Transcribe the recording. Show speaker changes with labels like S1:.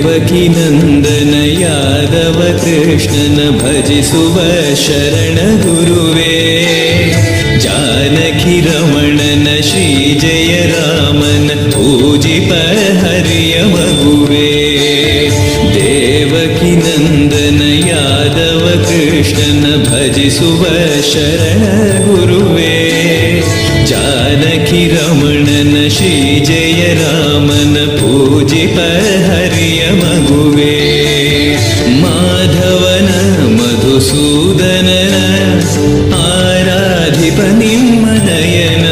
S1: ದೇವಕಿ ನಂದನ ಯಾದವ ಕೃಷ್ಣನ ಭಜಿಸುವ ಶರಣ ಗುರುವೇ ಜಾನಕಿ ರಮಣನ ಶ್ರೀ ಜಯ ರಾಮನ ಪೂಜಿಪ ಹರಿಯ ಮಗುವೇ ದೇವಕಿ ನಂದನ ಯಾದವ ಕೃಷ್ಣನ ಭಜಿಸುವ ಶರಣ ಗುರುವೇ ಜಾನಕಿ ರಮಣನ ಶ್ರೀ ಜಯ ರಾಮನ ಪೂಜಿಪ ಹರಿಯ ಮಗುವೇ ಮಾಧವನ ಮಧುಸೂದನನ ಆರಾಧಿಪ ನಿಮ್ಮ ನಯನ